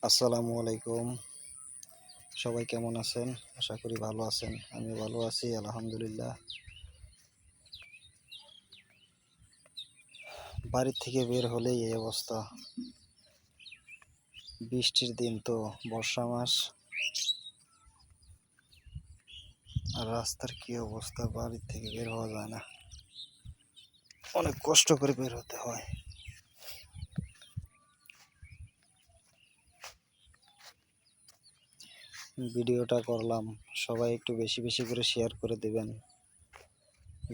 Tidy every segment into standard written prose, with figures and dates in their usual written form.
আসসালামু আলাইকুম। সবাই কেমন আছেন? আশা করি ভালো আছেন। আমি ভালো আছি আলহামদুলিল্লাহ। বাড়ি থেকে বের হলেই এই অবস্থা। বৃষ্টির দিন তো, বর্ষা মাস। আর রাস্তার কি অবস্থা, বাড়ি থেকে বের হওয়া যায় না, অনেক কষ্ট করে বের হতে হয়। ভিডিওটা করলাম, সবাই একটু বেশি বেশি করে শেয়ার করে দিবেন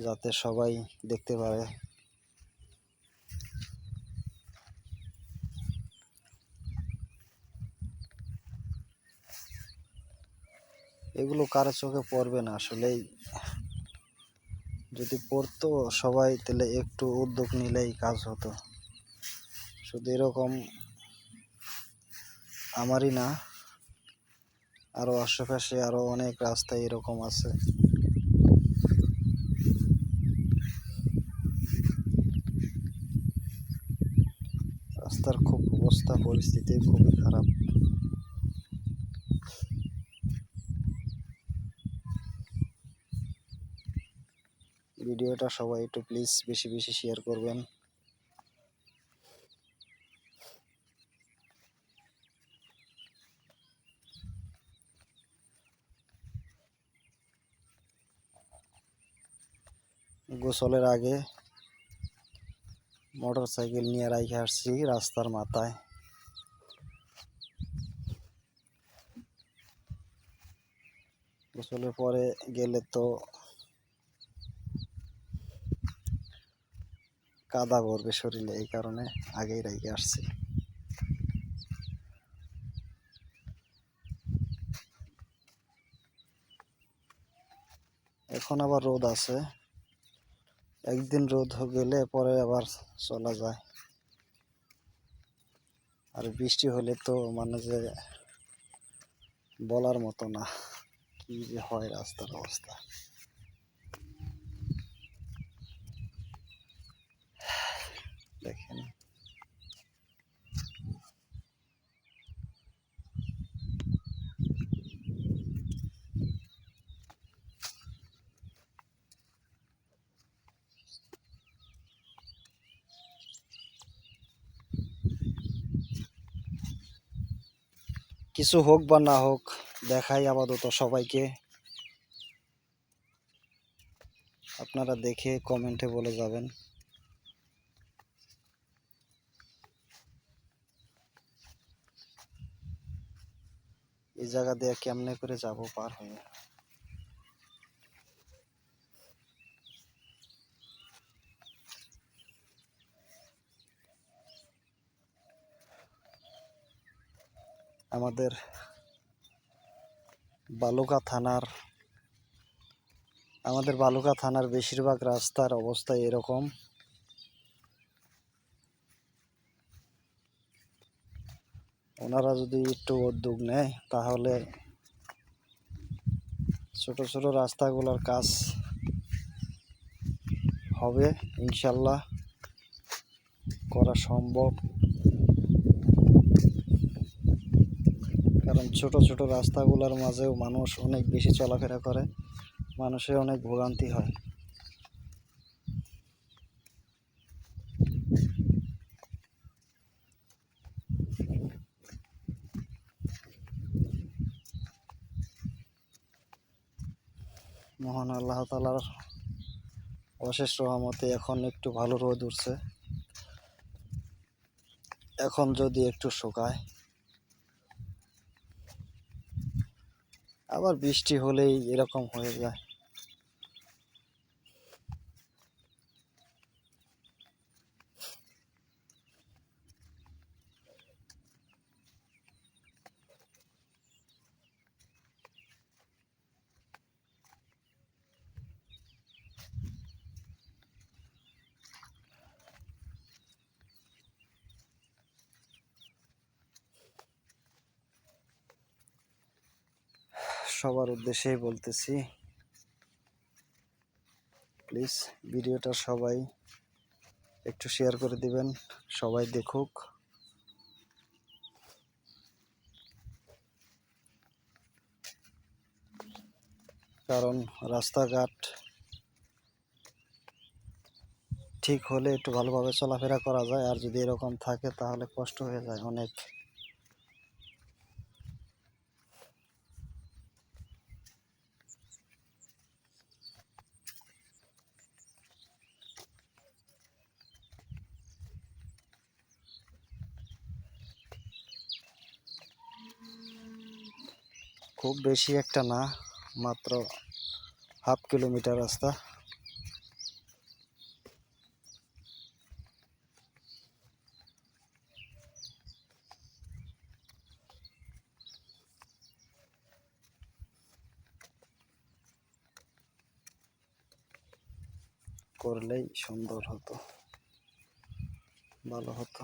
যাতে সবাই দেখতে পারে। এগুলো কারো চোখে পড়বে না আসলেই, যদি পড়তো সবাই তাহলে একটু উদ্যোগ নিলেই কাজ হতো। শুধু এরকম আমারই না, আরও আশেপাশে আরও অনেক রাস্তায় এরকম আছে। রাস্তার খুব অবস্থা, পরিস্থিতি খুবই খারাপ। ভিডিওটা সবাই একটু প্লিজ বেশি বেশি শেয়ার করবেন। গোসলের আগে মোটর সাইকেল নিয়ে রাইখে আসছি রাস্তার মাথায়। গোসলের পরে গেলে তো কাদা পড়বে শরীরে, এই কারণে আগেই রাইখে আসছি। এখন আবার রোদ আছে, একদিন রোদ গেলে পরে আবার চলা যায়। আর বৃষ্টি হলে তো মানে যে বলার মতো না, কি যে হয় রাস্তার অবস্থা। দেখেন, কিছু হোক বা না হোক দেখাই আপাতত সবাইকে। আপনারা দেখে কমেন্টে বলে যাবেন। এই জায়গা দিয়ে কেমনে করে যাব পার হয়ে? আমাদের বালুকা থানার বেশিরভাগ রাস্তার অবস্থা এরকম। ওনারা যদি একটু উদ্যোগ নেয় তাহলে ছোট ছোট রাস্তাগুলোর কাজ হবে ইনশাল্লাহ, করা সম্ভব। কারণ ছোট ছোট রাস্তাগুলোর মাঝেও মানুষ অনেক বেশি চলাফেরা করে, মানুষের অনেক ভোগান্তি হয়। মহান আল্লাহ তাআলার অশেষ রহমতে এখন একটু ভালো রোদ উঠছে। এখন যদি একটু শুকায়, আবার বৃষ্টি হলেই এরকম হয়ে যায়। সবার উদ্দেশ্যেই বলতেছি, প্লিজ ভিডিওটা সবাই একটু শেয়ার করে দিবেন, সবাই দেখুক। কারণ রাস্তাঘাট ঠিক হলে একটু ভালোভাবে চলাফেরা করা যায়, আর যদি এরকম থাকে তাহলে কষ্ট হয়ে যায় অনেক। খুব বেশি একটা না, মাত্র হাফ কিলোমিটার রাস্তা। করলেই সুন্দর হতো, ভালো হতো।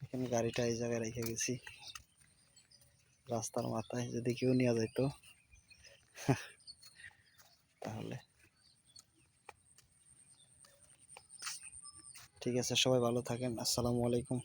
এখানে গাড়িটা এই জায়গায় রেখে গেছি রাস্তার মাথায়, যদি কেউ নিয়ে যাইতো তাহলে। ঠিক আছে, সবাই ভালো থাকেন। আসসালামু আলাইকুম।